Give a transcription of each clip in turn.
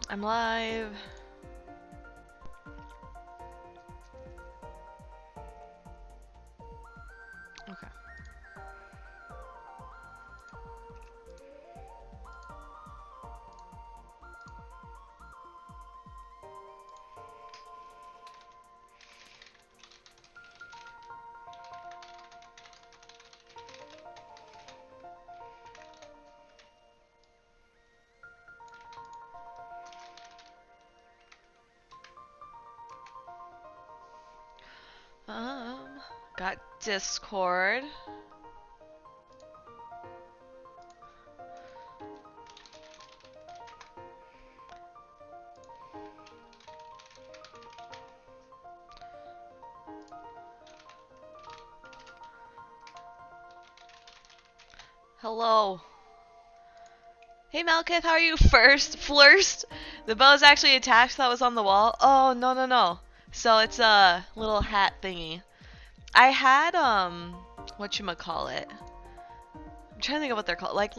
I'm live. Okay. Um, got Discord. Hello. Hey Malkith, how are you? Flirst. The bow is actually attached. That was on the wall. Oh no no no. So it's a little hat thingy. I had whatchamacallit. I'm trying to think of what they're called. Like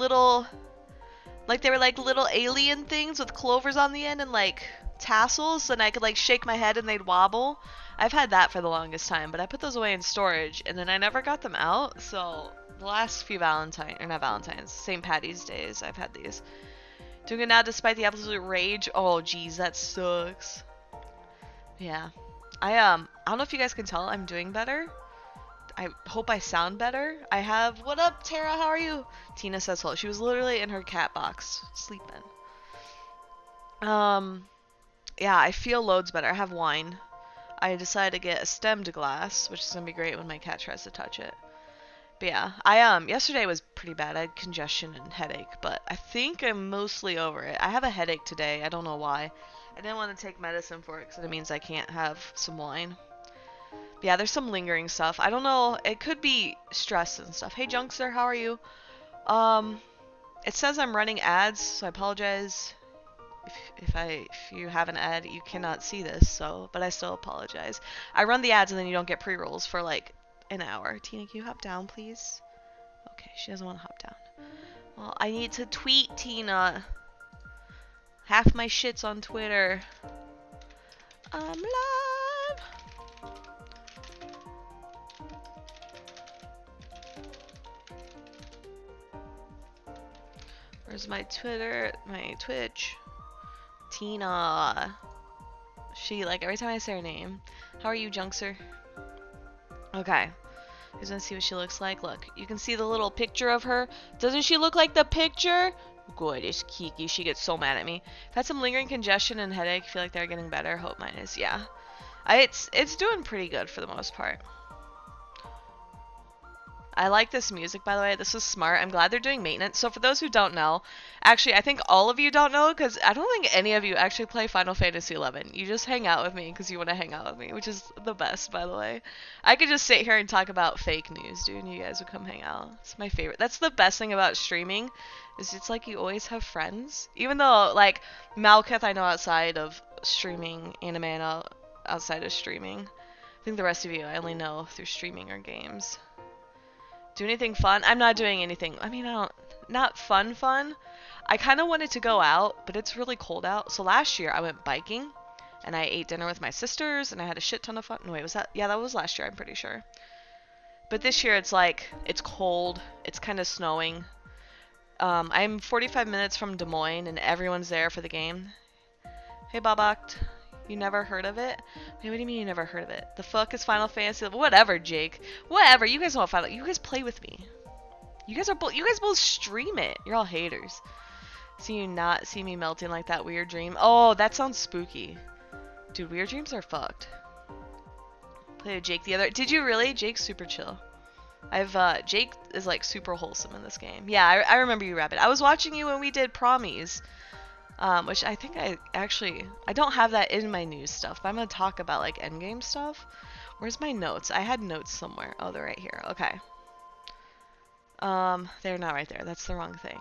they were like little alien things with clovers on the end and like tassels, and I could like shake my head and they'd wobble. I've had that for the longest time, but I put those away in storage and then I never got them out. So the last few St. Patty's days, I've had these. Doing it now despite the absolute rage. Oh geez, that sucks. Yeah. I don't know if you guys can tell I'm doing better. I hope I sound better. I have, what up, Tara? How are you? Tina says hello. She was literally in her cat box, sleeping. Yeah, I feel loads better. I have wine. I decided to get a stemmed glass, which is gonna be great when my cat tries to touch it. But yeah, yesterday was pretty bad. I had congestion and headache, but I think I'm mostly over it. I have a headache today. I don't know why. I didn't want to take medicine for it because it means I can't have some wine. Yeah, there's some lingering stuff. I don't know. It could be stress and stuff. Hey, Junkster, how are you? Um, it says I'm running ads, so I apologize if you have an ad. You cannot see this, so but I still apologize. I run the ads and then you don't get pre-rolls for like an hour. Tina, can you hop down, please? Okay, she doesn't want to hop down. Well, I need to tweet Tina. Half my shit's on Twitter. I'm live. Where's my Twitter? My Twitch? Tina. She, like, every time I say her name. How are you, Junkster? Okay. Who's gonna see what she looks like? Look, you can see the little picture of her. Doesn't she look like the picture? Good, it's Kiki. She gets so mad at me. I've had some lingering congestion and headache. Feel like they're getting better. Hope mine is. Yeah. It's doing pretty good for the most part. I like this music, by the way. This is smart. I'm glad they're doing maintenance. So for those who don't know, actually, I think all of you don't know because I don't think any of you actually play Final Fantasy XI. You just hang out with me because you want to hang out with me, which is the best, by the way. I could just sit here and talk about fake news, dude, and you guys would come hang out. It's my favorite. That's the best thing about streaming is it's like you always have friends. Even though, like, Malkith I know outside of streaming, anime and outside of streaming. I think the rest of you I only know through streaming or games. Do anything fun? I'm not doing anything. I mean, not fun. I kind of wanted to go out, but it's really cold out. So last year I went biking and I ate dinner with my sisters and I had a shit ton of fun. No, wait, was that? Yeah, that was last year, I'm pretty sure. But this year it's like, it's cold. It's kind of snowing. I'm 45 minutes from Des Moines and everyone's there for the game. Hey, Babacht. You never heard of it? Hey, what do you mean you never heard of it? The fuck is Final Fantasy? Whatever, Jake. Whatever. You guys know what Final. You guys play with me. You guys both stream it. You're all haters. See you not see me melting like that weird dream. Oh, that sounds spooky. Dude, weird dreams are fucked. Played with Jake the other. Did you really? Jake's super chill. Jake is like super wholesome in this game. Yeah, I remember you, Rabbit. I was watching you when we did Promies. Which I think I don't have that in my news stuff, but I'm going to talk about, like, endgame stuff. Where's my notes? I had notes somewhere. Oh, they're right here. Okay. They're not right there. That's the wrong thing.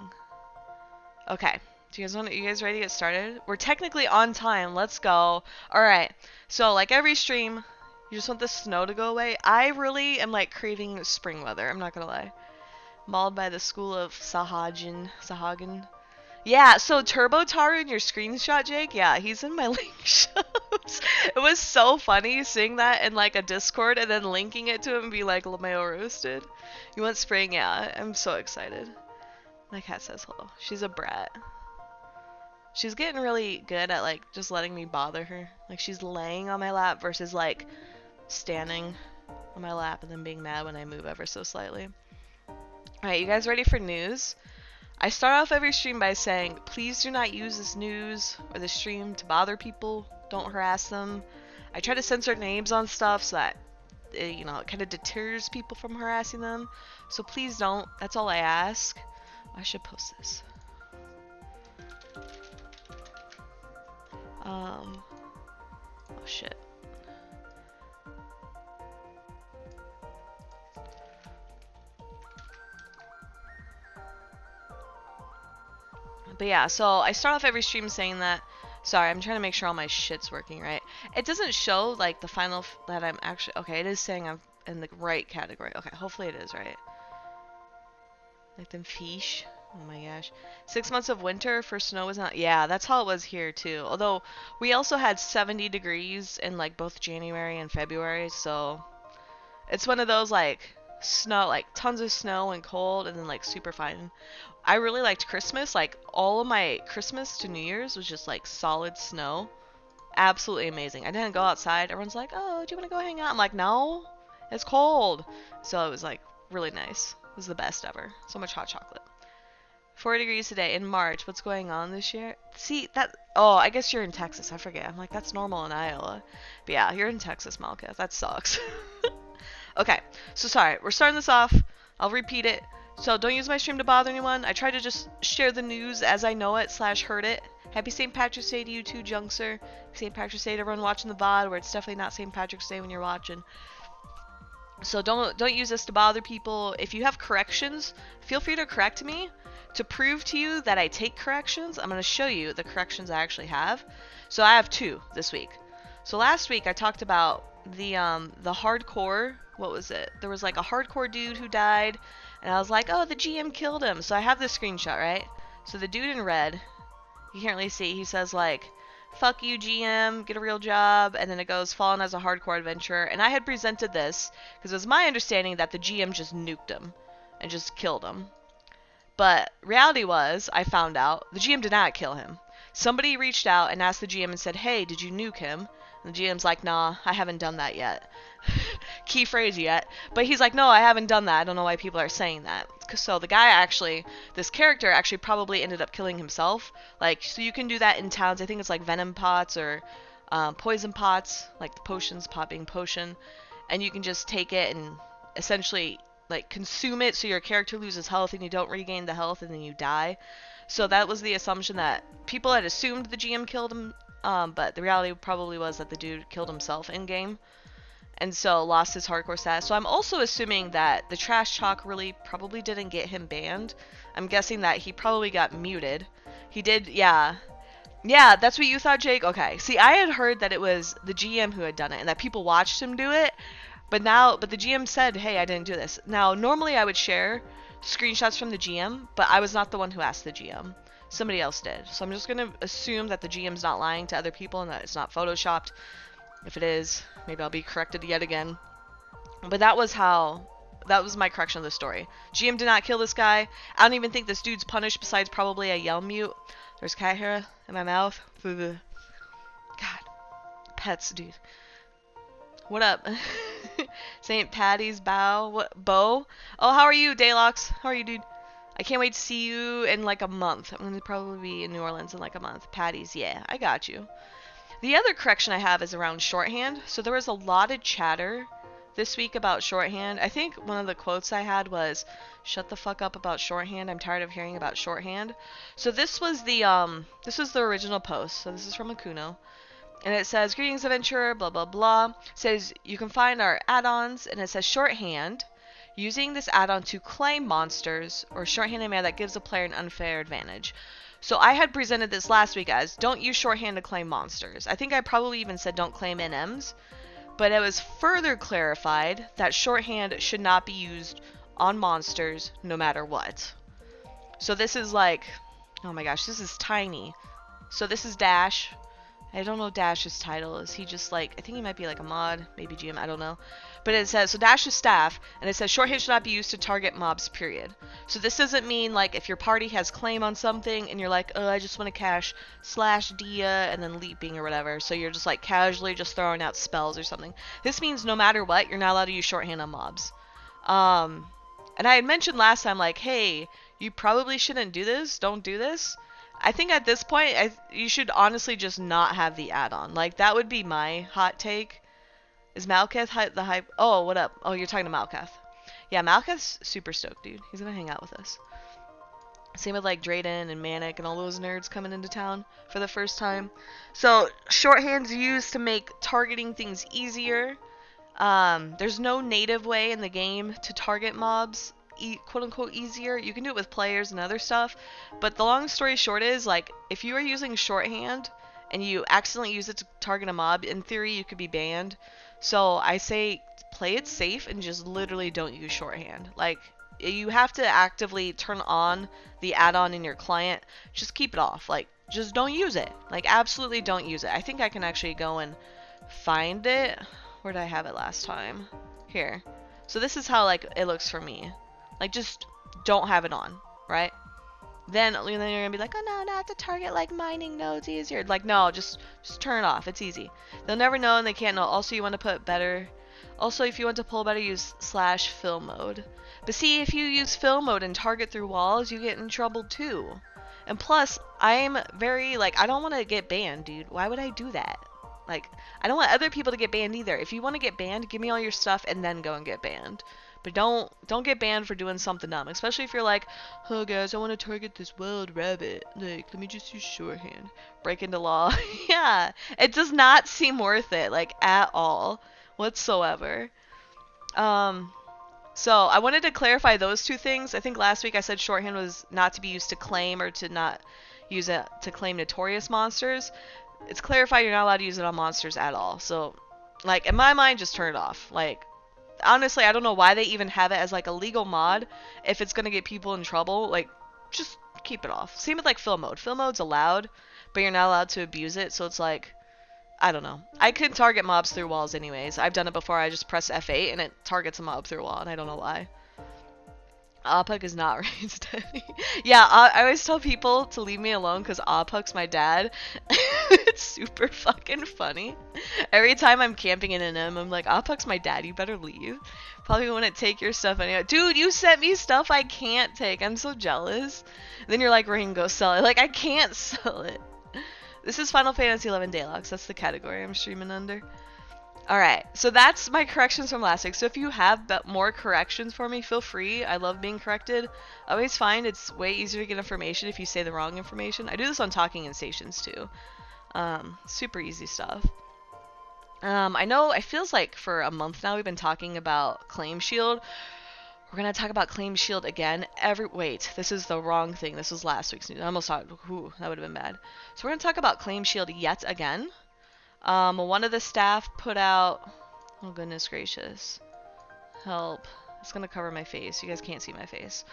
Okay. You guys ready to get started? We're technically on time. Let's go. Alright. So, like every stream, you just want the snow to go away. I really am, like, craving spring weather. I'm not gonna lie. Mauled by the school of Sahagan. Yeah, so Turbo Taru in your screenshot, Jake, yeah, he's in my link shows. It was so funny seeing that in like a Discord and then linking it to him and be like, LeMayo roasted. You want spring? Yeah, I'm so excited. My cat says hello. She's a brat. She's getting really good at like just letting me bother her. Like she's laying on my lap versus like standing on my lap and then being mad when I move ever so slightly. Alright, you guys ready for news? I start off every stream by saying, please do not use this news or the stream to bother people. Don't harass them. I try to censor names on stuff so that it kind of deters people from harassing them. So please don't. That's all I ask. I should post this. Oh shit. But yeah, so I start off every stream saying that. Sorry, I'm trying to make sure all my shit's working right. It doesn't show like the final that I'm actually okay. It is saying I'm in the right category. Okay, hopefully it is right. Like them fish. Oh my gosh. 6 months of winter for snow was not. Yeah, that's how it was here too. Although we also had 70 degrees in like both January and February, so it's one of those like snow, like tons of snow and cold, and then like super fine. I really liked Christmas. Like all of my Christmas to New Year's was just like solid snow. Absolutely amazing. I didn't go outside. Everyone's like, "Oh, do you want to go hang out?" I'm like, "No, it's cold." So it was like really nice. It was the best ever. So much hot chocolate. 4 degrees today in March. What's going on this year? See that? Oh, I guess you're in Texas. I forget. I'm like, that's normal in Iowa. But yeah, you're in Texas, Malka. That sucks. Okay, so sorry. We're starting this off. I'll repeat it. So don't use my stream to bother anyone. I try to just share the news as I know it / heard it. Happy St. Patrick's Day to you too, Junkster. St. Patrick's Day to everyone watching the VOD, where it's definitely not St. Patrick's Day when you're watching. So don't use this to bother people. If you have corrections, feel free to correct me. To prove to you that I take corrections, I'm going to show you the corrections I actually have. So I have 2 this week. So last week I talked about the hardcore, what was it? There was like a hardcore dude who died, and I was like, oh, the GM killed him. So I have this screenshot, right? So the dude in red, you can't really see, he says like, fuck you GM, get a real job, and then it goes, fallen as a hardcore adventurer. And I had presented this, because it was my understanding that the GM just nuked him, and just killed him. But reality was, I found out, the GM did not kill him. Somebody reached out and asked the GM and said, hey, did you nuke him? And the GM's like, nah, I haven't done that yet. Key phrase yet. But he's like, no, I haven't done that. I don't know why people are saying that. So the guy actually, this character actually probably ended up killing himself. Like, so you can do that in towns. I think it's like venom pots or poison pots, like the potions, pot being potion. And you can just take it and essentially like consume it so your character loses health and you don't regain the health and then you die. So that was the assumption, that people had assumed the GM killed him, but the reality probably was that the dude killed himself in game and so lost his hardcore status. So I'm also assuming that the trash talk really probably didn't get him banned. I'm guessing that he probably got muted. He did, yeah. Yeah, that's what you thought, Jake? Okay. See, I had heard that it was the GM who had done it and that people watched him do it. But the GM said, hey, I didn't do this. Now, normally I would share screenshots from the GM, but I was not the one who asked the GM. Somebody else did. So I'm just going to assume that the GM's not lying to other people and that it's not photoshopped. If it is, maybe I'll be corrected yet again. But that was my correction of the story. GM did not kill this guy. I don't even think this dude's punished besides probably a yell mute. There's cat hair in my mouth. God. Pets, dude. What up? St. Patty's Bow. What? Bo? Oh, how are you, Daylox? How are you, dude? I can't wait to see you in like a month. I'm going to probably be in New Orleans in like a month. Patty's, yeah, I got you. The other correction I have is around shorthand. So there was a lot of chatter this week about shorthand. I think one of the quotes I had was, shut the fuck up about shorthand. I'm tired of hearing about shorthand. So this was the original post. So this is from Akuno. And it says, greetings adventurer, blah, blah, blah. It says, you can find our add-ons, and it says shorthand. Using this add-on to claim monsters, or shorthand command that gives a player an unfair advantage. So I had presented this last week as, don't use shorthand to claim monsters. I think I probably even said don't claim NMs. But it was further clarified that shorthand should not be used on monsters no matter what. So this is like, Oh my gosh, this is tiny. So this is Dash. I don't know Dash's title. Is he just like, I think he might be like a mod, maybe GM, I don't know. But it says, so Dash is staff, and it says shorthand should not be used to target mobs, period. So this doesn't mean like if your party has claim on something and you're like, oh, I just want to cash slash Dia and then leaping or whatever. So you're just like casually just throwing out spells or something. This means no matter what, you're not allowed to use shorthand on mobs. And I had mentioned last time like, hey, you probably shouldn't do this, don't do this. I think at this point, you should honestly just not have the add-on. Like, that would be my hot take. Is Malkath the hype? Oh, what up? Oh, you're talking to Malkath. Yeah, Malkath's super stoked, dude. He's gonna hang out with us. Same with, like, Drayden and Manic and all those nerds coming into town for the first time. So, shorthand's used to make targeting things easier. There's no native way in the game to target mobs quote unquote easier. You can do it with players and other stuff, but the long story short is like if you are using shorthand and you accidentally use it to target a mob, in theory you could be banned. So I say play it safe and just literally don't use shorthand. Like you have to actively turn on the add-on in your client. Just keep it off. Like just don't use it. Like absolutely don't use it. I think I can actually go and find it. Where did I have it last time? Here. So this is how like it looks for me. Like, just don't have it on, right? Then you're going to be like, oh, no, not to target, like, mining nodes easier. Like, no, just turn it off. It's easy. They'll never know and they can't know. Also, you want to put better. Also, if you want to pull better, use / fill mode. But see, if you use fill mode and target through walls, you get in trouble, too. And plus, I'm very, like, I don't want to get banned, dude. Why would I do that? Like, I don't want other people to get banned either. If you want to get banned, give me all your stuff and then go and get banned. But don't get banned for doing something dumb. Especially if you're like, oh guys, I want to target this wild rabbit. Like, let me just use shorthand. Break into law. Yeah. It does not seem worth it, like, at all. Whatsoever. So I wanted to clarify those two things. I think last week I said shorthand was not to be used to claim or to not use it to claim notorious monsters. It's clarified you're not allowed to use it on monsters at all. So, like, in my mind, just turn it off. Like, honestly, I don't know why they even have it as, like, a legal mod if it's going to get people in trouble. Like, just keep it off. Same with, like, fill mode. Fill mode's allowed, but you're not allowed to abuse it. So it's like, I don't know. I can target mobs through walls anyways. I've done it before. I just press F8 and it targets a mob through a wall, and I don't know why. Apuk is not raised heavy. Yeah, I always tell people to leave me alone because Apuk's my dad. It's super fucking funny. Every time I'm camping in an M, I'm like, Apuk's my dad, you better leave. Probably wouldn't take your stuff anyway. Dude, you sent me stuff I can't take. I'm so jealous. Then you're like, Ring, go sell it. Like, I can't sell it. This is Final Fantasy XI Deluxe. That's the category I'm streaming under. Alright, so that's my corrections from last week. So if you have more corrections for me, feel free. I love being corrected. I always find it's way easier to get information if you say the wrong information. I do this on Talking in Stations too. Super easy stuff. I know it feels like for a month now we've been talking about Claim Shield. We're going to talk about Claim Shield again. Wait, this is the wrong thing. This was last week's news. I almost thought, that would have been bad. So we're going to talk about Claim Shield yet again. One of the staff put out, oh goodness gracious, help, it's gonna cover my face, you guys can't see my face.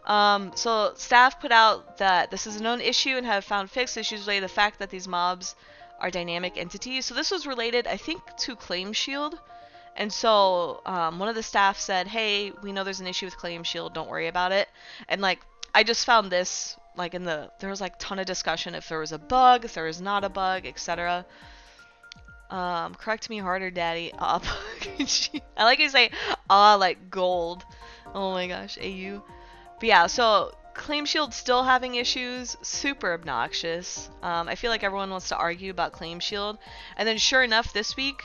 So staff put out that this is a known issue and have found fixed issues related to the fact that these mobs are dynamic entities. So this was related, I think, to Claim Shield. And so one of the staff said, hey, we know there's an issue with Claim Shield, don't worry about it. And like, I just found this, like there was like a ton of discussion if there was a bug, if there was not a bug, etc. Correct me harder, daddy. I like you say, like gold. Oh my gosh, AU. But yeah, so Claim Shield's still having issues. Super obnoxious. I feel like everyone wants to argue about Claim Shield. And then sure enough, this week,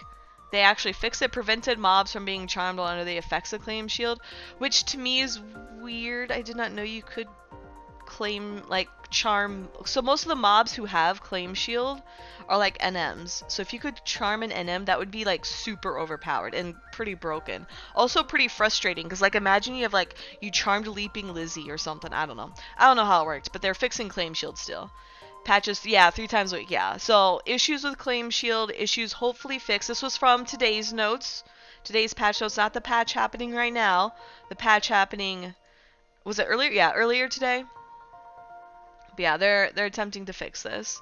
they actually fixed it, prevented mobs from being charmed while under the effects of Claim Shield, which to me is weird. I did not know you could claim, like, charm. So most of the mobs who have Claim Shield are like NMs. So if you could charm an NM, that would be like super overpowered and pretty broken. Also pretty frustrating because like imagine you have like you charmed Leaping Lizzie or something. I don't know how it worked, but they're fixing Claim Shield still. Patches, yeah, 3 times a week, yeah. So issues with Claim Shield, issues hopefully fixed. This was from today's notes, today's patch notes, not the patch happening right now. The patch happening, was it earlier? Yeah, earlier today. But yeah, they're attempting to fix this.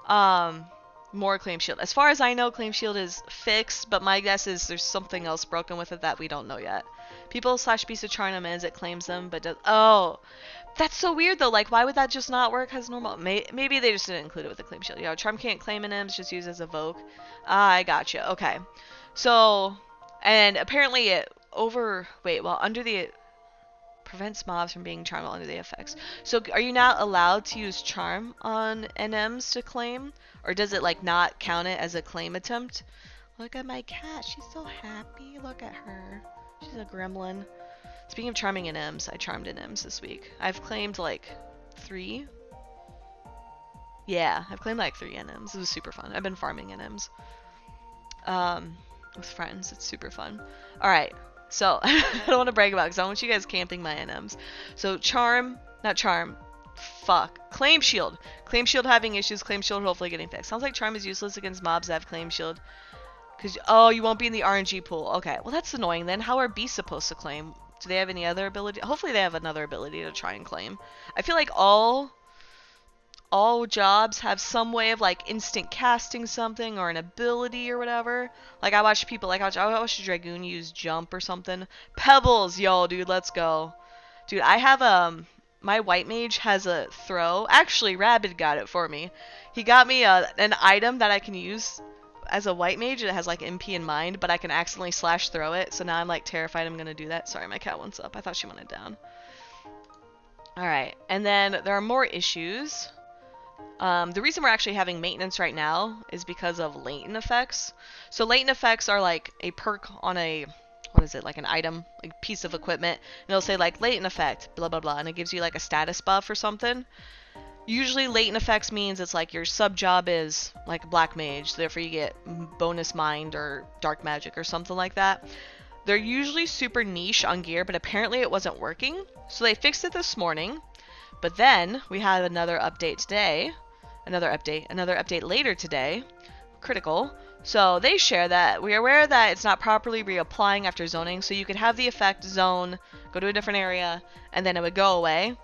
Um, more Claim Shield. As far as I know, Claim Shield is fixed, but my guess is there's something else broken with it that we don't know yet. People / Beast of Charm ends, it claims them, but does. Oh, that's so weird though. Like, why would that just not work as normal? Maybe they just didn't include it with the Claim Shield. You know, Charm can't claim an M's, just use as a Evoke. I gotcha. Okay. So, and apparently it under the prevents mobs from being charmed under the effects. So are you not allowed to use charm on NMs to claim? Or does it like not count it as a claim attempt? Look at my cat. She's so happy. Look at her. She's a gremlin. Speaking of charming NMs, I charmed NMs this week. I've claimed like 3. Yeah, I've claimed like 3 NMs. It was super fun. I've been farming NMs. With friends. It's super fun. Alright. So, I don't want to brag about it because I want you guys camping my NMs. So, Claim Shield. Claim Shield having issues. Claim Shield hopefully getting fixed. Sounds like Charm is useless against mobs that have Claim Shield. Because, you won't be in the RNG pool. Okay, well that's annoying then. How are beasts supposed to claim? Do they have any other ability? Hopefully they have another ability to try and claim. I feel like all jobs have some way of like instant casting something or an ability or whatever. Like I watch people I watch a Dragoon use jump or something. Pebbles, yo, dude, let's go. Dude, I have my white mage has a throw. Actually, Rabid got it for me. He got me an item that I can use as a white mage. It has like MP in mind, but I can accidentally slash throw it. So now I'm like terrified I'm gonna do that. Sorry, my cat wants up. I thought she wanted down. All right, and then there are more issues. The reason we're actually having maintenance right now is because of latent effects. So latent effects are like a perk on a, like an item, like a piece of equipment, and it'll say like latent effect, blah blah blah, and it gives you like a status buff or something. Usually latent effects means it's like your sub job is like black mage, therefore you get bonus mind or dark magic or something like that. They're usually super niche on gear, but apparently it wasn't working, so they fixed it this morning. But then we had another update today. Another update later today. Critical. So they share that we are aware that it's not properly reapplying after zoning, so you could have the effect zone, go to a different area, and then it would go away.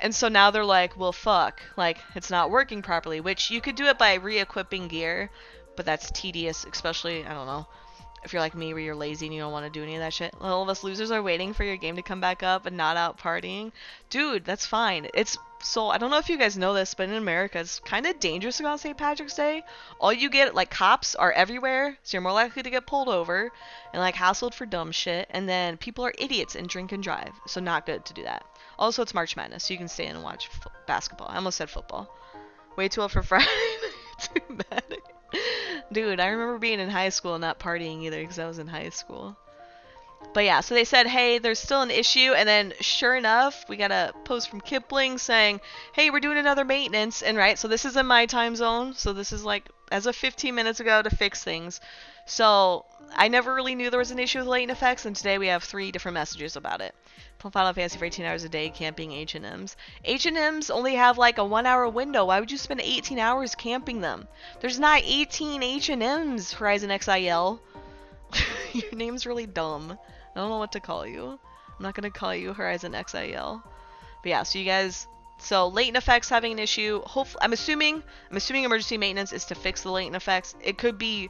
And so now they're like, well, fuck, like it's not working properly, which you could do it by re-equipping gear, but that's tedious, especially, I don't know, if you're like me where you're lazy and you don't want to do any of that shit. All of us losers are waiting for your game to come back up and not out partying. Dude, that's fine. So, I don't know if you guys know this, but in America, it's kind of dangerous to go on St. Patrick's Day. All you get, like, cops are everywhere, so you're more likely to get pulled over and, like, hassled for dumb shit. And then people are idiots and drink and drive, so not good to do that. Also, it's March Madness, so you can stay in and watch basketball. I almost said football. Way too old for Friday. Too bad. Dude, I remember being in high school and not partying either because I was in high school. But yeah, so they said, hey, there's still an issue, and then sure enough, we got a post from Kipling saying, hey, we're doing another maintenance, and right, so this is in my time zone, so this is like as of 15 minutes ago to fix things. So I never really knew there was an issue with latent effects, and today we have 3 different messages about it. Play Final Fantasy for 18 hours a day camping H&Ms. H&Ms only have like a 1 hour window. Why would you spend 18 hours camping them? There's not 18 H&Ms, Horizon XIL. Your name's really dumb. I don't know what to call you. I'm not going to call you Horizon XIL. But yeah, so you guys... So latent effects having an issue. Hopefully, I'm assuming emergency maintenance is to fix the latent effects. It could be,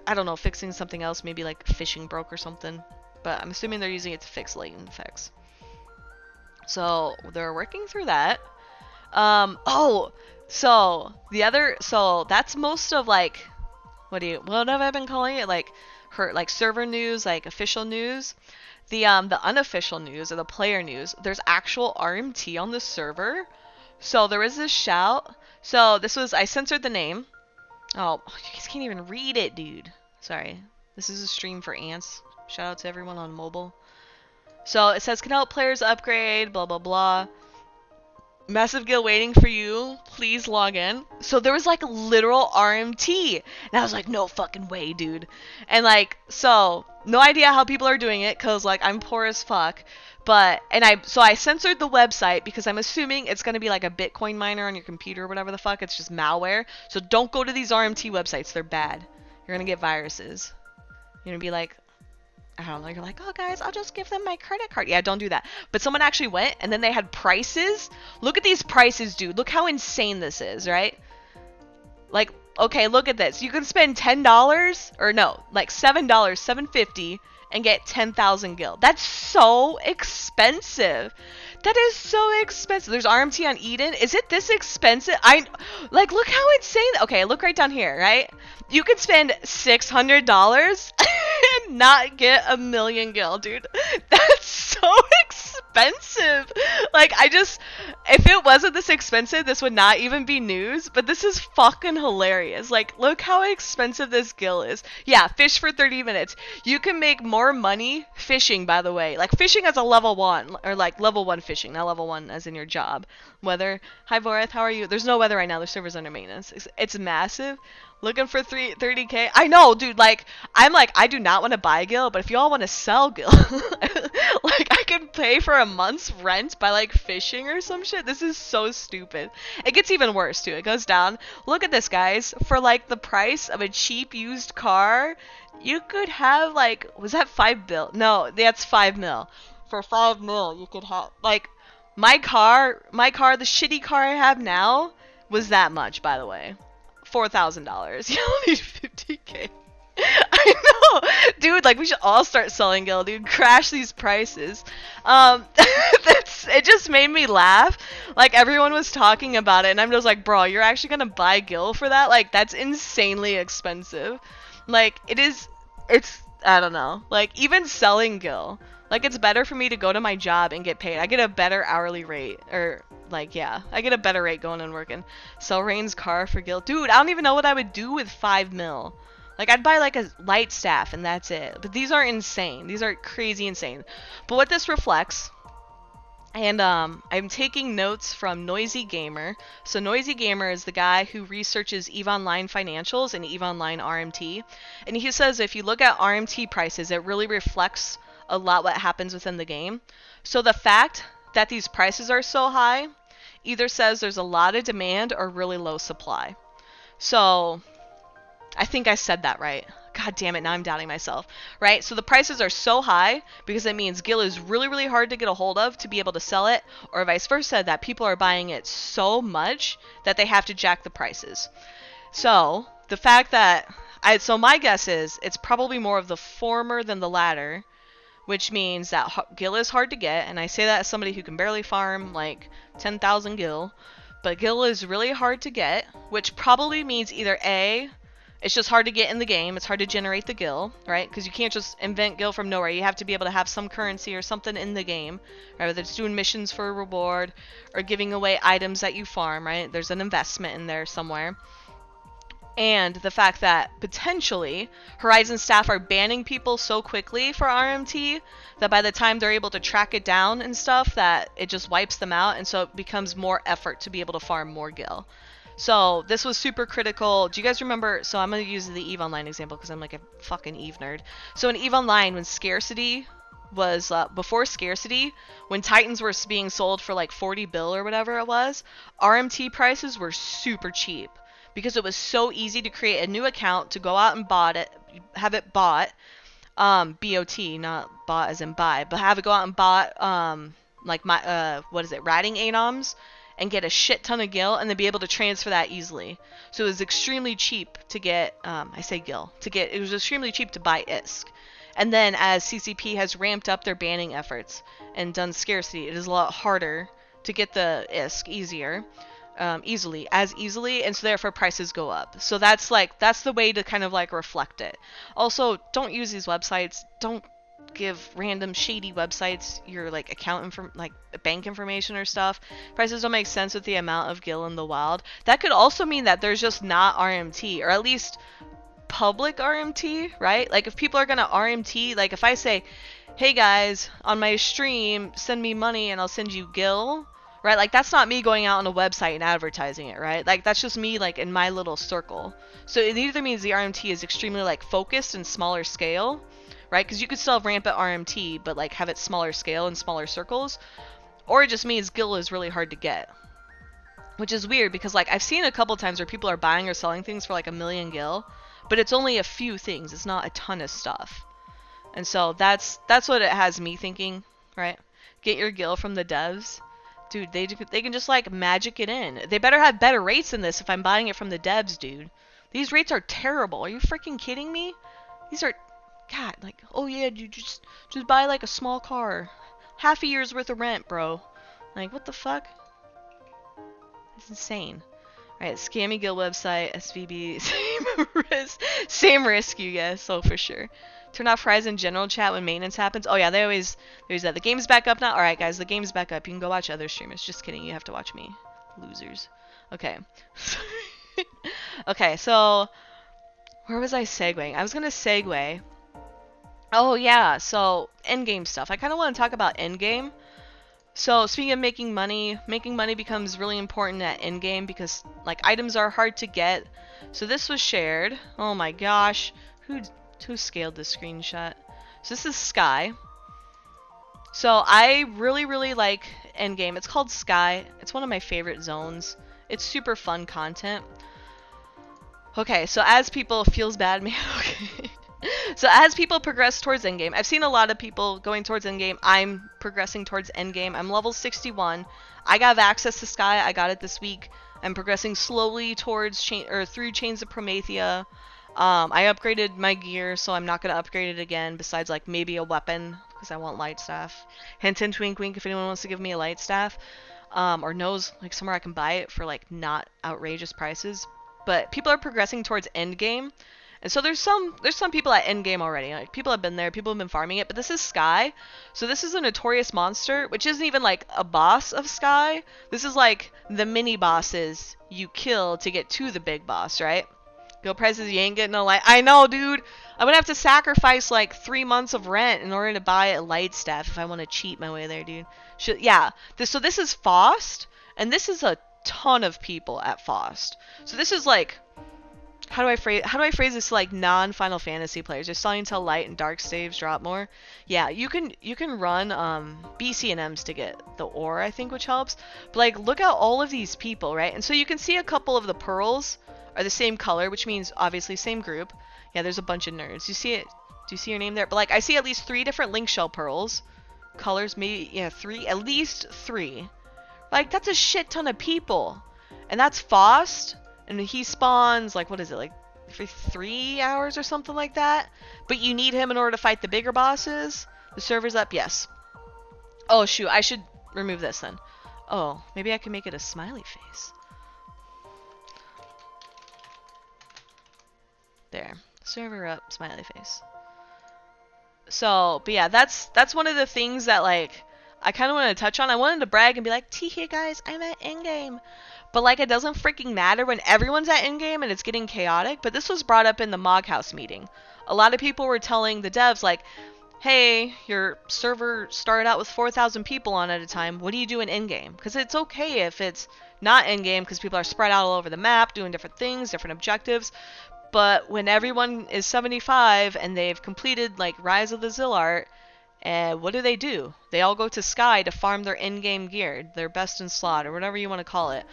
I don't know, fixing something else. Maybe like fishing broke or something. But I'm assuming they're using it to fix latent effects. So they're working through that. So that's most of like, what have I been calling it? Like server news, like official news. The unofficial news or the player news, there's actual RMT on the server. So there is this shout. So I censored the name. Oh, you guys can't even read it, dude. Sorry. This is a stream for ants. Shout out to everyone on mobile. So it says, can help players upgrade, blah, blah, blah. Massive guild waiting for you. Please log in. So there was like a literal RMT. And I was like, no fucking way, dude. And like, so no idea how people are doing it because like I'm poor as fuck. So I censored the website because I'm assuming it's going to be like a Bitcoin miner on your computer or whatever the fuck. It's just malware. So don't go to these RMT websites. They're bad. You're going to get viruses. You're going to be like, I don't know, you're like, oh guys, I'll just give them my credit card. Yeah, don't do that. But someone actually went and then they had prices. Look at these prices, dude. Look how insane this is, right? Like, okay, look at this. You can spend $10 or no, like $7, 7.50 and get 10,000 gil. That's so expensive. That is so expensive. There's RMT on Eden. Is it this expensive? Look how insane. Okay, look right down here, right? You could spend $600 and not get a million gil, dude. That's so expensive. Like, if it wasn't this expensive, this would not even be news, but this is fucking hilarious. Like, look how expensive this gil is. Yeah, fish for 30 minutes. You can make more money fishing, by the way. Like, fishing as a level 1, or like level 1 fishing, not level 1 as in your job. Weather. Hi, Voreth, how are you? There's no weather right now. The server's under maintenance. It's massive. Looking for 30k. I know, dude. Like, I do not want to buy Gil, but if y'all want to sell Gil, like, I can pay for a month's rent by, like, fishing or some shit. This is so stupid. It gets even worse, too. It goes down. Look at this, guys. For, like, the price of a cheap used car, you could have, like, was that 5 bill? No, that's 5 mil. For 5 mil, you could have, like, my car, the shitty car I have now, was that much, by the way. $4,000. You don't need 50k. I know, dude. Like, we should all start selling Gil, dude. Crash these prices. It just made me laugh. Like, everyone was talking about it, and I'm just like, bro, you're actually gonna buy Gil for that? Like, that's insanely expensive. Like, it's I don't know. Like, even selling Gil, like, it's better for me to go to my job and get paid. I get a better hourly rate, or like, yeah, I get a better rate going and working. Sell Rain's car for Gil. Dude, I don't even know what I would do with 5 mil. Like, I'd buy, like, a light staff, and that's it. But these are insane. These are crazy insane. But what this reflects, and I'm taking notes from Noisy Gamer. So Noisy Gamer is the guy who researches EVE Online financials and EVE Online RMT. And he says if you look at RMT prices, it really reflects a lot what happens within the game. So the fact that these prices are so high either says there's a lot of demand or really low supply. So I think I said that right. God damn it, now I'm doubting myself. Right? So the prices are so high because it means Gil is really, really hard to get a hold of to be able to sell it, or vice versa, that people are buying it so much that they have to jack the prices. So the fact that so my guess is it's probably more of the former than the latter, which means that Gil is hard to get, and I say that as somebody who can barely farm like 10,000 Gil, but Gil is really hard to get, which probably means either A, it's just hard to get in the game, it's hard to generate the Gil, right? Because you can't just invent Gil from nowhere, you have to be able to have some currency or something in the game, right? Whether it's doing missions for a reward, or giving away items that you farm, right? There's an investment in there somewhere. And the fact that potentially Horizon staff are banning people so quickly for RMT that by the time they're able to track it down and stuff, that it just wipes them out, and so it becomes more effort to be able to farm more Gil. So this was super critical. Do you guys remember? So I'm going to use the EVE Online example because I'm like a fucking EVE nerd. So in EVE Online, when scarcity was, before scarcity, when Titans were being sold for like 40 bill or whatever it was, RMT prices were super cheap. Because it was so easy to create a new account, to go out and have it bought, B-O-T, not bought as in buy, but have it go out and bought, ratting ANOMs, and get a shit ton of Gil, and then be able to transfer that easily. So it was extremely cheap to get, it was extremely cheap to buy ISK. And then as CCP has ramped up their banning efforts and done scarcity, it is a lot harder to get the ISK easily, and so therefore prices go up. So that's the way to kind of like reflect it. Also, don't use these websites. Don't give random shady websites your like account bank information or stuff. Prices don't make sense with the amount of Gil in the wild. That could also mean that there's just not RMT, or at least public RMT, right? Like, if people are gonna RMT, like if I say, hey guys, on my stream, send me money and I'll send you Gil, right? Like, that's not me going out on a website and advertising it, right? Like, that's just me, like, in my little circle. So it either means the RMT is extremely, like, focused and smaller scale, right? Because you could still have rampant RMT, but, like, have it smaller scale and smaller circles. Or it just means Gil is really hard to get. Which is weird, because, like, I've seen a couple times where people are buying or selling things for, like, 1 million Gil, but it's only a few things. It's not a ton of stuff. And so that's what it has me thinking, right? Get your gil from the devs. Dude, they can just like magic it in. They better have better rates than this if I'm buying it from the devs, dude. These rates are terrible. Are you freaking kidding me? These are, God, like, oh yeah, dude, just buy like a small car, half a year's worth of rent, bro. Like, what the fuck? It's insane. Alright, scammy guild website, SVB, same risk, you guess, so for sure. Turn off fries in general chat when maintenance happens. Oh yeah, there's that. The game's back up now. Alright guys, the game's back up. You can go watch other streamers. Just kidding, you have to watch me. Losers. Okay. Okay, so where was I segueing? I was gonna segue. Oh yeah, so endgame stuff. I kinda wanna talk about endgame. So speaking of making money becomes really important at endgame because like items are hard to get. So this was shared. Oh my gosh, who scaled this screenshot? So this is Sky. So I really like endgame. It's called Sky. It's one of my favorite zones. It's super fun content. Okay, so as people feels bad, man. Okay. So as people progress towards endgame, I've seen a lot of people going towards endgame. I'm progressing towards endgame. I'm level 61. I got access to Sky. I got it this week. I'm progressing slowly towards through Chains of Promethea. I upgraded my gear, so I'm not gonna upgrade it again. Besides, like maybe a weapon because I want light staff. Hint, hint, wink, wink. If anyone wants to give me a light staff, or knows like somewhere I can buy it for like not outrageous prices. But people are progressing towards endgame. And so there's some people at endgame already. Like people have been there, people have been farming it, but this is Sky. So this is a notorious monster, which isn't even like a boss of Sky. This is like the mini bosses you kill to get to the big boss, right? Go prices, you ain't getting no light. I know, dude. I'm gonna have to sacrifice like 3 months of rent in order to buy a light staff if I want to cheat my way there, dude. Yeah. So this is Faust, and this is a ton of people at Faust. So this is like, how do I phrase this to like non-Final Fantasy players? They're selling until light and dark staves drop more. Yeah, you can run BC and M's to get the ore, I think, which helps. But like, look at all of these people, right? And so you can see a couple of the pearls are the same color, which means obviously same group. Yeah, there's a bunch of nerds. You see it? Do you see your name there? But like, I see at least 3 different link shell pearls. Colors, maybe, yeah, 3, at least 3. Like, that's a shit ton of people. And that's Faust. And he spawns, like, what is it, like, for 3 hours or something like that? But you need him in order to fight the bigger bosses. The server's up, yes. Oh, shoot, I should remove this then. Oh, maybe I can make it a smiley face. There. Server up, smiley face. So, but yeah, that's one of the things that, like, I kind of want to touch on. I wanted to brag and be like, here guys, I'm at endgame. But like, it doesn't freaking matter when everyone's at endgame and it's getting chaotic. But this was brought up in the Moghouse meeting. A lot of people were telling the devs like, hey, your server started out with 4,000 people on at a time. What do you do in endgame? Because it's okay if it's not endgame because people are spread out all over the map doing different things, different objectives. But when everyone is 75 and they've completed like Rise of the Zillart, what do? They all go to Sky to farm their in-game gear, their best in slot, or whatever you want to call it.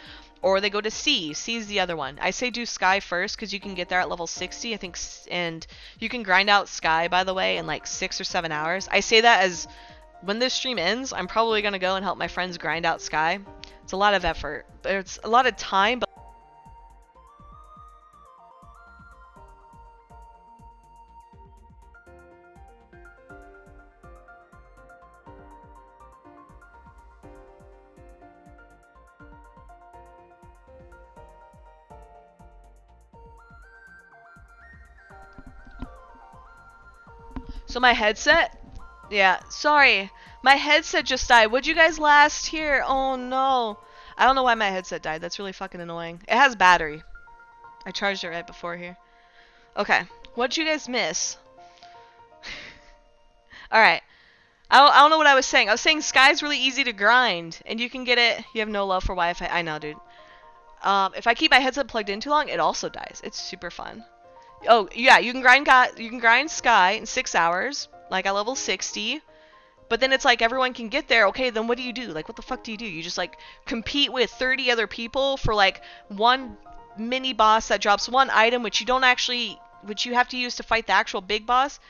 Or they go to C. C is the other one. I say do Sky first because you can get there at level 60, I think, and you can grind out Sky, by the way, in like 6 or 7 hours. I say that as when this stream ends, I'm probably going to go and help my friends grind out Sky. It's a lot of effort, but it's a lot of time, but so my headset? Yeah, sorry. My headset just died. What'd you guys last hear? Oh no. I don't know why my headset died. That's really fucking annoying. It has battery. I charged it right before here. Okay. What'd you guys miss? Alright. I don't know what I was saying. I was saying Sky's really easy to grind. And you can get it. You have no love for Wi-Fi. I know, dude. If I keep my headset plugged in too long, it also dies. It's super fun. Oh, yeah, you can grind Sky in 6 hours, like at level 60. But then it's like everyone can get there. Okay, then what do you do? Like, what the fuck do? You just like compete with 30 other people for like one mini boss that drops one item which you have to use to fight the actual big boss.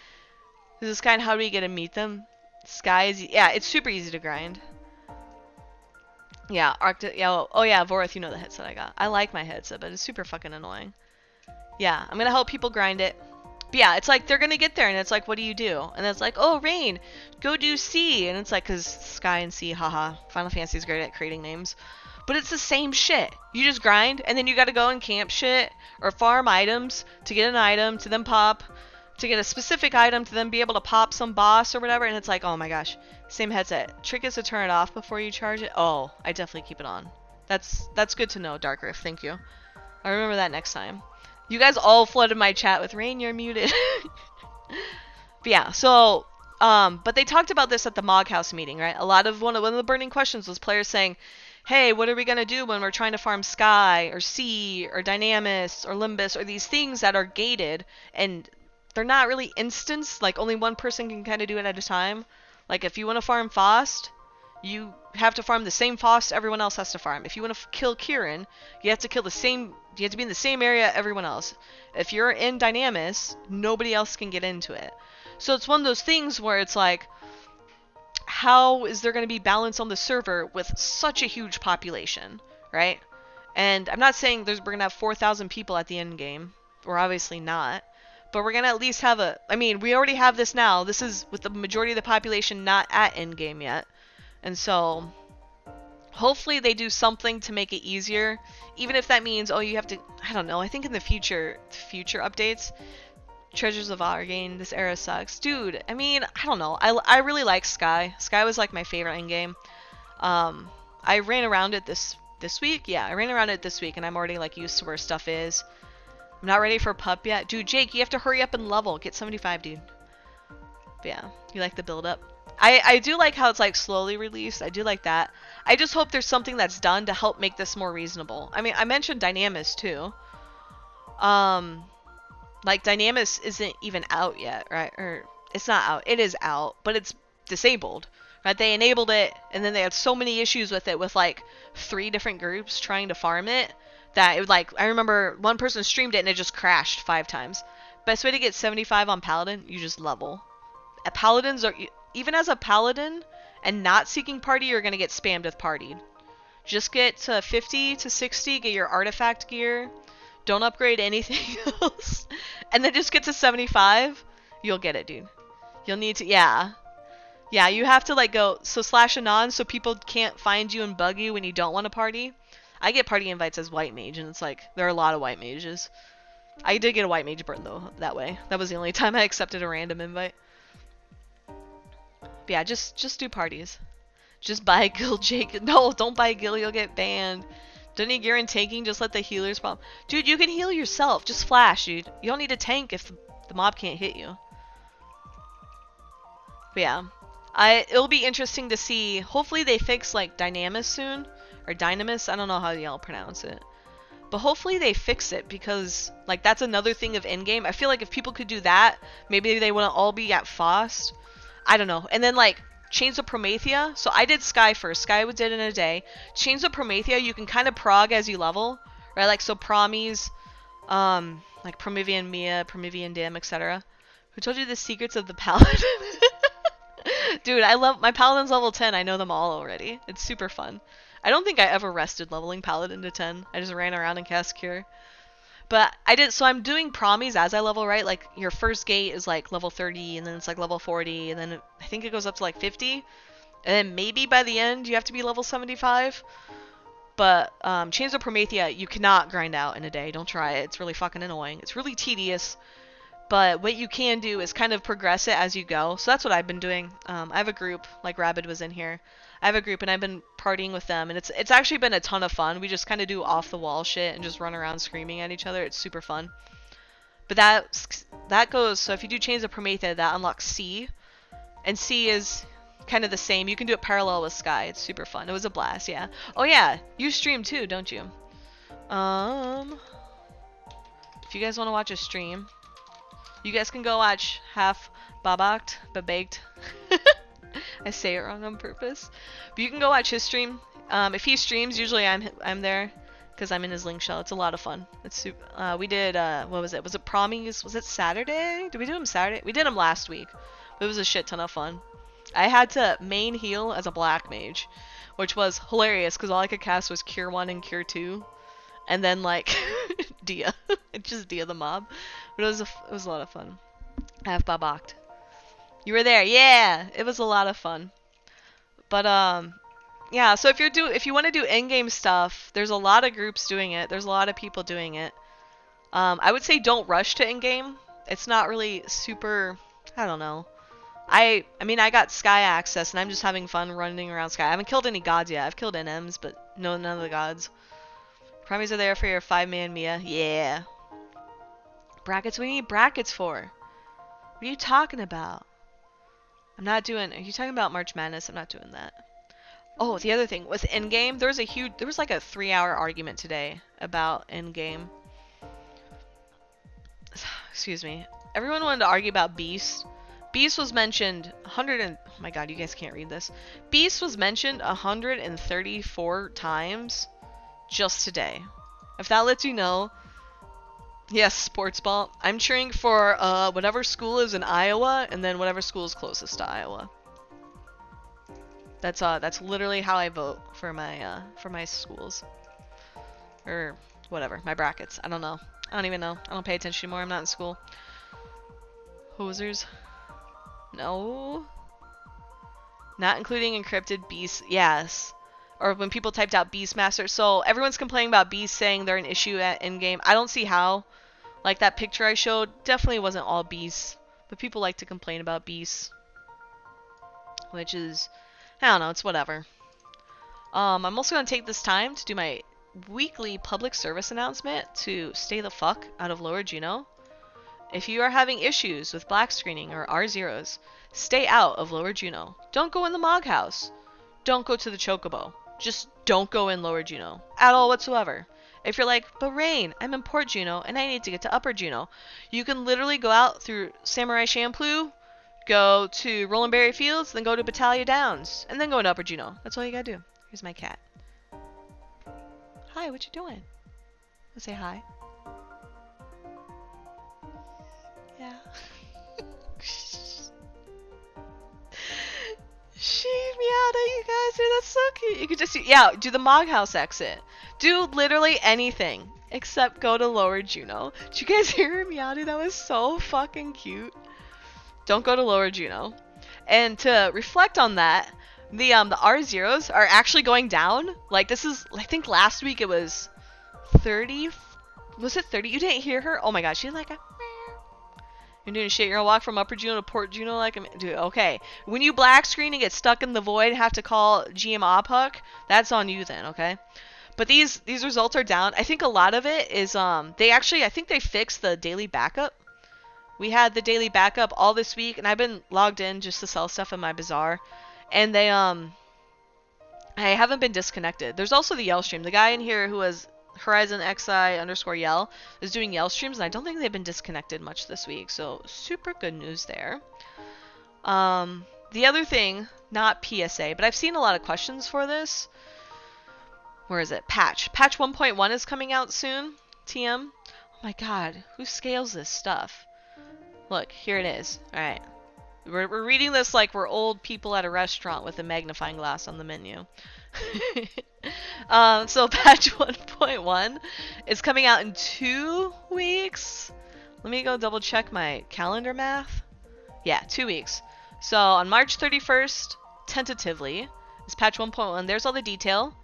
Is this guy and how do we get to meet them? Sky is, yeah, it's super easy to grind. Yeah, Arctic, yeah, oh yeah, Vorith, you know the headset I got. I like my headset, but it's super fucking annoying. Yeah, I'm gonna help people grind it. But yeah, it's like they're gonna get there and it's like, what do you do? And it's like, oh, Rain, go do C. And it's like, cause Sky and C, haha. Final Fantasy is great at creating names. But it's the same shit. You just grind and then you gotta go and camp shit or farm items to get an item to then pop, to get a specific item to then be able to pop some boss or whatever. And it's like, oh my gosh, same headset. Trick is to turn it off before you charge it. Oh, I definitely keep it on. That's good to know, Dark Rift. Thank you. I'll remember that next time. You guys all flooded my chat with Rain, you're muted. But yeah, so but they talked about this at the Mog House meeting, right? A lot of one of the burning questions was players saying, hey, what are we gonna do when we're trying to farm Sky or C or Dynamis or Limbus or these things that are gated and they're not really instance, like only one person can kind of do it at a time. Like if you want to farm Fost, you have to farm the same Fost everyone else has to farm. If you want to kill Kieran, you have to kill the same. You have to be in the same area everyone else. If you're in Dynamis, nobody else can get into it. So it's one of those things where it's like, how is there going to be balance on the server with such a huge population, right? And I'm not saying we're going to have 4,000 people at the end game. We're obviously not. But we're going to at least have I mean, we already have this now. This is with the majority of the population not at end game yet. And so hopefully they do something to make it easier. Even if that means, oh, you have to, I don't know. I think in the future updates, Treasures of Argane, this era sucks. Dude, I mean, I don't know. I really like Sky. Sky was like my favorite in game. I ran around it this week. Yeah, I ran around it this week and I'm already like used to where stuff is. I'm not ready for pup yet. Dude, Jake, you have to hurry up and level. Get 75, dude. But yeah, you like the build up. I do like how it's like slowly released. I do like that. I just hope there's something that's done to help make this more reasonable. I mean, I mentioned Dynamis too. Like Dynamis isn't even out yet, right? Or it's not out. It is out, but it's disabled, right? They enabled it, and then they had so many issues with it, with like 3 different groups trying to farm it, that it was like, I remember one person streamed it and it just crashed 5 times. Best way to get 75 on Paladin, you just level. Paladins are, even as a Paladin and not seeking party, you're gonna get spammed with partied. Just get to 50 to 60, get your artifact gear. Don't upgrade anything else. And then just get to 75. You'll get it, dude. You'll need to, yeah. Yeah, you have to like go, so slash anon so people can't find you and bug you when you don't want to party. I get party invites as white mage and it's like, there are a lot of white mages. I did get a white mage burn though, that way. That was the only time I accepted a random invite. But yeah, just do parties. Just buy a guild, Jake. No, don't buy a guild, you'll get banned. Don't need gear and tanking, just let the healers pop. Dude, you can heal yourself. Just flash, dude. You don't need a tank if the mob can't hit you. But yeah. It'll be interesting to see. Hopefully they fix like Dynamis soon. Or Dynamis. I don't know how y'all pronounce it. But hopefully they fix it because like that's another thing of endgame. I feel like if people could do that, maybe they wouldn't all be at Fost. I don't know. And then like Chains of Promethea. So I did Sky first. Sky did in a day. Chains of Promethea, you can kind of prog as you level, right? Like so Promies, like Promethean Mia, Promethean Dim, etc. Who told you the secrets of the Paladin? Dude, I love my Paladin's level 10. I know them all already. It's super fun. I don't think I ever rested leveling Paladin to 10. I just ran around and cast Cure. But I did, so I'm doing promies as I level, right? Like your first gate is like level 30 and then it's like level 40 and then I think it goes up to like 50. And then maybe by the end you have to be level 75. But Chains of Promethea, you cannot grind out in a day. Don't try it. It's really fucking annoying. It's really tedious. But what you can do is kind of progress it as you go. So that's what I've been doing. I have a group, like Rabid was in here. I have a group and I've been partying with them and it's actually been a ton of fun. We just kind of do off the wall shit and just run around screaming at each other. It's super fun. But that goes, so if you do Chains of Promethea, that unlocks C. And C is kind of the same. You can do it parallel with Sky. It's super fun. It was a blast, yeah. Oh yeah, you stream too, don't you? If you guys want to watch a stream, you guys can go watch Half Babaked. I say it wrong on purpose. But you can go watch his stream. If he streams, usually I'm there because I'm in his link shell. It's a lot of fun. It's super, we did what was it? Was it Promies? Was it Saturday? Did we do him Saturday? We did him last week. It was a shit ton of fun. I had to main heal as a black mage, which was hilarious because all I could cast was Cure 1 and Cure 2, and then like Dia, just Dia the mob. But it was a lot of fun. Half Babacht. You were there, yeah. It was a lot of fun. But yeah. So if you want to do in-game stuff, there's a lot of groups doing it. There's a lot of people doing it. I would say don't rush to in-game. It's not really super. I don't know. I mean, I got Sky access, and I'm just having fun running around Sky. I haven't killed any gods yet. I've killed NMs, but no, none of the gods. Primies are there for your 5-man Mia. Yeah. Brackets? What do you need brackets for? What are you talking about? I'm not doing... Are you talking about March Madness? I'm not doing that. Oh, the other thing. With in-game, there was like a 3-hour argument today about in-game. Excuse me. Everyone wanted to argue about Beast. Beast was mentioned 100 and... Oh my god, you guys can't read this. Beast was mentioned 134 times just today. If that lets you know... Yes, sports ball. I'm cheering for whatever school is in Iowa, and then whatever school is closest to Iowa. That's literally how I vote for my schools. Or whatever, my brackets. I don't know. I don't even know. I don't pay attention anymore. I'm not in school. Hosers. No. Not including encrypted beast. Yes. Or when people typed out Beastmaster. So everyone's complaining about Beast, saying they're an issue at in-game. I don't see how. Like that picture I showed definitely wasn't all Beasts. But people like to complain about Beasts. Which is, I don't know, it's whatever. I'm also going to take this time to do my weekly public service announcement to stay the fuck out of Lower Juneau. If you are having issues with black screening or R0s, stay out of Lower Juneau. Don't go in the Mog House. Don't go to the Chocobo. Just don't go in Lower Juneau at all whatsoever. If you're like, but Rain, I'm in Port Juneau and I need to get to Upper Juneau, you can literally go out through Samurai Champloo, go to Roland Berry Fields, then go to Battaglia Downs, and then go into Upper Juneau. That's all you gotta do. Here's my cat. Hi, what you doing? Let's say hi. Yeah. She meowed at you guys, dude. That's so cute. You could just do the Mog House exit. Do literally anything except go to Lower Juneau. Did you guys hear her meow, dude? That was so fucking cute. Don't go to Lower Juneau. And to reflect on that, the R0s are actually going down. Like this is, I think last week it was 30. Was it 30? You didn't hear her? Oh my god, she's like a... You're doing shit. You're gonna walk from Upper Juneau to Port Juneau like a... Dude, okay. When you black screen and get stuck in the void and have to call GM Ophuck, that's on you then, okay? But these results are down. I think a lot of it is, I think they fixed the daily backup. We had the daily backup all this week, and I've been logged in just to sell stuff in my bazaar. And they, I haven't been disconnected. There's also the Yell stream. The guy in here who was HorizonXI_Yell is doing Yell streams, and I don't think they've been disconnected much this week. So super good news there. The other thing, not PSA, but I've seen a lot of questions for this. Where is it? Patch 1.1 is coming out soon. TM. Oh my god, who scales this stuff? Look, here it is. All right. We're reading this like we're old people at a restaurant with a magnifying glass on the menu. So patch 1.1 is coming out in 2 weeks. Let me go double check my calendar math. Yeah, 2 weeks. So on March 31st, tentatively, is patch 1.1. There's all the detail.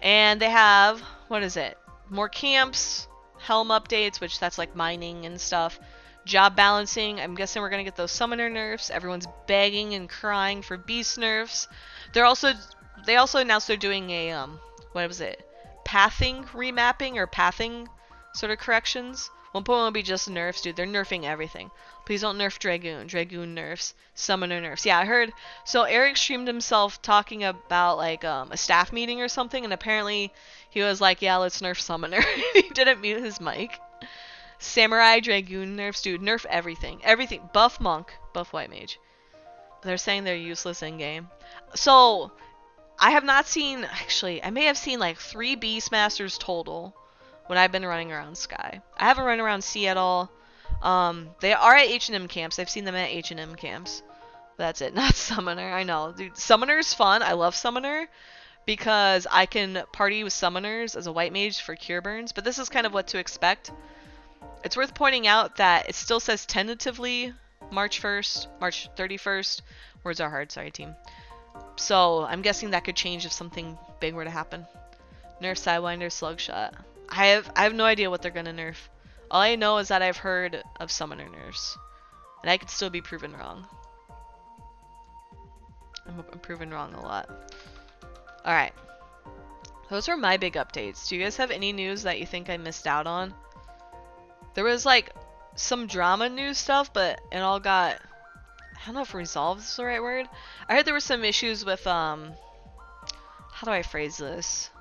And they have, what is it? More camps, helm updates, which that's like mining and stuff. Job balancing. I'm guessing we're going to get those summoner nerfs. Everyone's begging and crying for beast nerfs. They also announced they're doing a, what was it? Pathing remapping or pathing sort of corrections. 1.1 will be just nerfs, dude. They're nerfing everything. Please don't nerf Dragoon. Dragoon nerfs. Summoner nerfs. Yeah, I heard. So Eric streamed himself talking about like a staff meeting or something, and apparently he was like, yeah, let's nerf Summoner. He didn't mute his mic. Samurai, Dragoon nerfs, dude. Nerf everything. Everything. Buff Monk. Buff White Mage. They're saying they're useless in-game. So, I have not seen... Actually, I may have seen like 3 Beastmasters total when I've been running around Sky. I haven't run around Sea at all. They are at H&M camps. I've seen them at H&M camps. That's it. Not Summoner. I know. Dude, Summoner's fun. I love Summoner because I can party with Summoners as a white mage for cure burns, but this is kind of what to expect. It's worth pointing out that it still says tentatively March 1st, March 31st. Words are hard, sorry team. So I'm guessing that could change if something big were to happen. Nerf Sidewinder, Slugshot. I have no idea what they're gonna nerf. All I know is that I've heard of Summoner nerfs. And I could still be proven wrong. I'm proven wrong a lot. Alright. Those are my big updates. Do you guys have any news that you think I missed out on? There was like some drama news stuff, but it all got, I don't know if resolved is the right word. I heard there were some issues with how do I phrase this?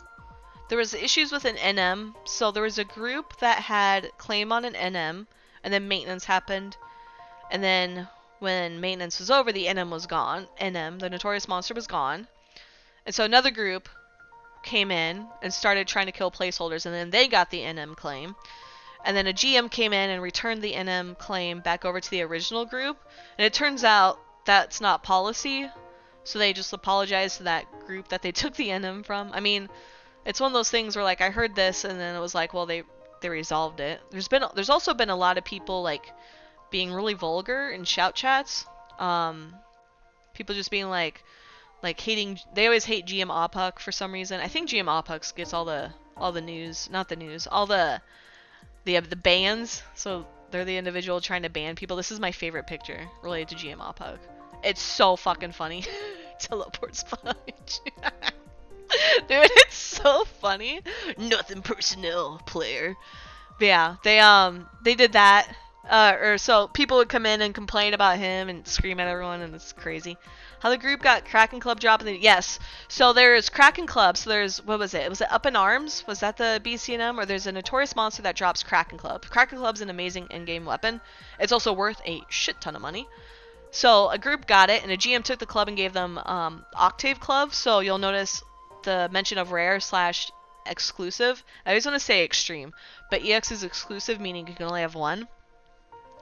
There was issues with an NM. So there was a group that had claim on an NM, and then maintenance happened. And then when maintenance was over, the NM was gone. NM, the Notorious Monster, was gone. And so another group came in and started trying to kill placeholders, and then they got the NM claim. And then a GM came in and returned the NM claim back over to the original group. And it turns out that's not policy. So they just apologized to that group that they took the NM from. I mean, it's one of those things where like I heard this and then it was like, well, they resolved it. There's also been a lot of people like being really vulgar in shout chats. People just being like hating. They always hate GM Opuk for some reason. I think GM Opuk gets all the news, not the news, all the bans. So they're the individual trying to ban people. This is my favorite picture related to GM Opuk. It's so fucking funny. Teleport sponge. Dude, it's so funny. Nothing personnel, player. But yeah, they did that. Or so people would come in and complain about him and scream at everyone, and it's crazy. How the group got Kraken Club drop. Yes. So there's Kraken Club. So there's, what was it? Was it Up in Arms? Was that the BCNM? Or there's a Notorious Monster that drops Kraken Club. Kraken Club's an amazing in-game weapon. It's also worth a shit ton of money. So a group got it, and a GM took the club and gave them Octave Club. So you'll notice the mention of rare / exclusive. I always want to say extreme, but EX is exclusive, meaning you can only have one.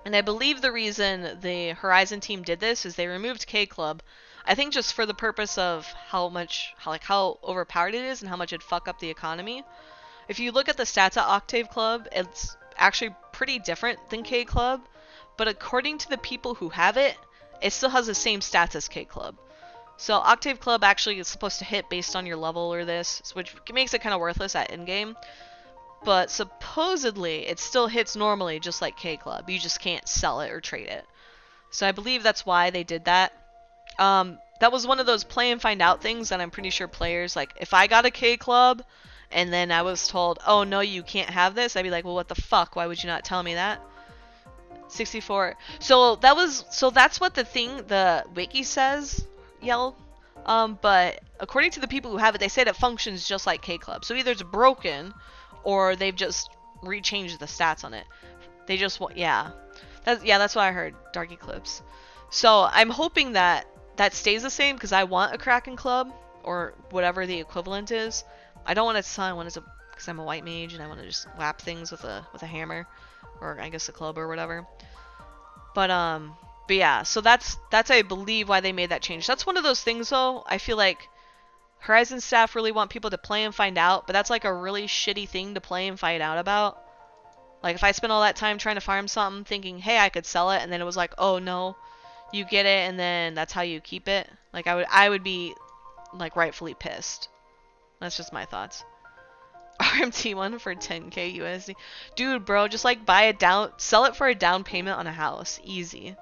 And I believe the reason the Horizon team did this is they removed K Club. I think just for the purpose of how overpowered it is and how much it'd fuck up the economy. If you look at the stats at Octave Club, it's actually pretty different than K Club, but according to the people who have it, it still has the same stats as K Club. So Octave Club actually is supposed to hit based on your level or this, which makes it kind of worthless at in-game. But supposedly, it still hits normally just like K Club. You just can't sell it or trade it. So I believe that's why they did that. That was one of those play and find out things that I'm pretty sure players, like, if I got a K Club and then I was told, oh no, you can't have this, I'd be like, well, what the fuck? Why would you not tell me that? 64. So that's what the wiki says, Yell. But according to the people who have it, they said it functions just like K Club. So either it's broken, or they've just rechanged the stats on it. They just that's what I heard. Dark Eclipse. So I'm hoping that stays the same because I want a Kraken Club or whatever the equivalent is. I don't want to sign one because I'm a white mage and I want to just whap things with a hammer, or I guess a club or whatever. But yeah, so that's I believe why they made that change. That's one of those things though. I feel like Horizon staff really want people to play and find out, but that's like a really shitty thing to play and find out about. Like if I spent all that time trying to farm something thinking, hey, I could sell it, and then it was like, oh no, you get it, and then that's how you keep it. Like I would be like rightfully pissed. That's just my thoughts. RMT one for 10k USD. Dude, bro, just like sell it for a down payment on a house. Easy.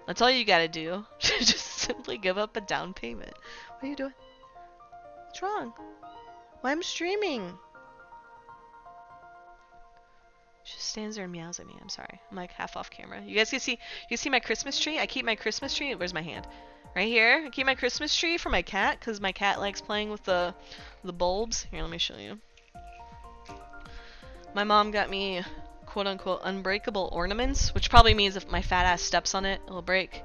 That's all you gotta do. Just simply give up a down payment. What are you doing? What's wrong? Why I'm streaming? She just stands there and meows at me. I'm sorry. I'm like half off camera. You guys can see my Christmas tree? I keep my Christmas tree. Where's my hand? Right here. I keep my Christmas tree for my cat because my cat likes playing with the bulbs. Here, let me show you. My mom got me quote-unquote unbreakable ornaments, which probably means if my fat ass steps on it, it'll break.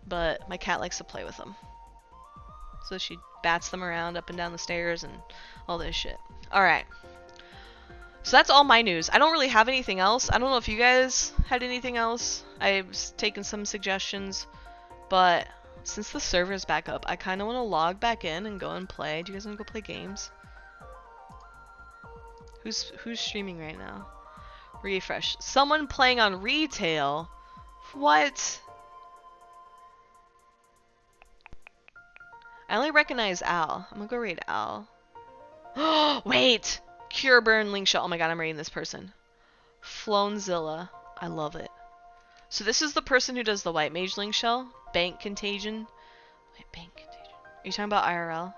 But my cat likes to play with them. So she bats them around up and down the stairs and all this shit. Alright. So that's all my news. I don't really have anything else. I don't know if you guys had anything else. I've taken some suggestions, but since the server's back up, I kind of want to log back in and go and play. Do you guys want to go play games? Who's streaming right now? Refresh. Someone playing on retail? What? I only recognize Al. I'm gonna go read Al. Oh, wait! Cure Burn Link Shell. Oh my god, I'm reading this person. Flownzilla. I love it. So this is the person who does the White Mage Link Shell. Bank Contagion. Wait, Bank Contagion. Are you talking about IRL?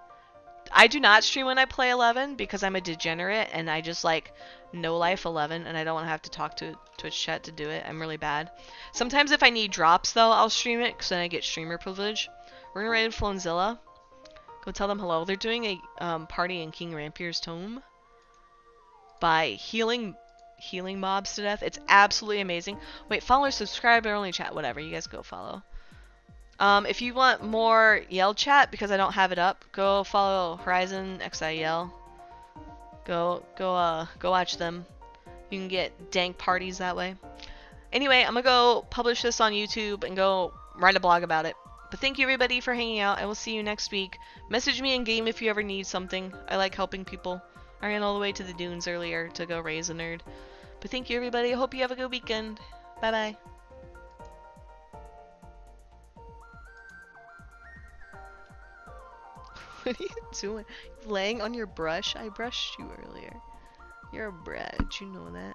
I do not stream when I play 11 because I'm a degenerate and I just like no life 11 and I don't want to have to talk to Twitch chat to do it. I'm really bad. Sometimes if I need drops though, I'll stream it because then I get streamer privilege. We're gonna raid Flownzilla. Go tell them hello. They're doing a party in King Rampier's Tome by healing mobs to death. It's absolutely amazing. Wait, follow or subscribe or only chat, whatever. You guys go follow. If you want more Yell chat, because I don't have it up, go follow Horizon XIEL. Go watch them. You can get dank parties that way. Anyway, I'm gonna go publish this on YouTube and go write a blog about it. But thank you everybody for hanging out. I will see you next week. Message me in game if you ever need something. I like helping people. I ran all the way to the dunes earlier to go raise a nerd. But thank you everybody. I hope you have a good weekend. Bye bye. What are you doing? Laying on your brush? I brushed you earlier. You're a brat. You know that.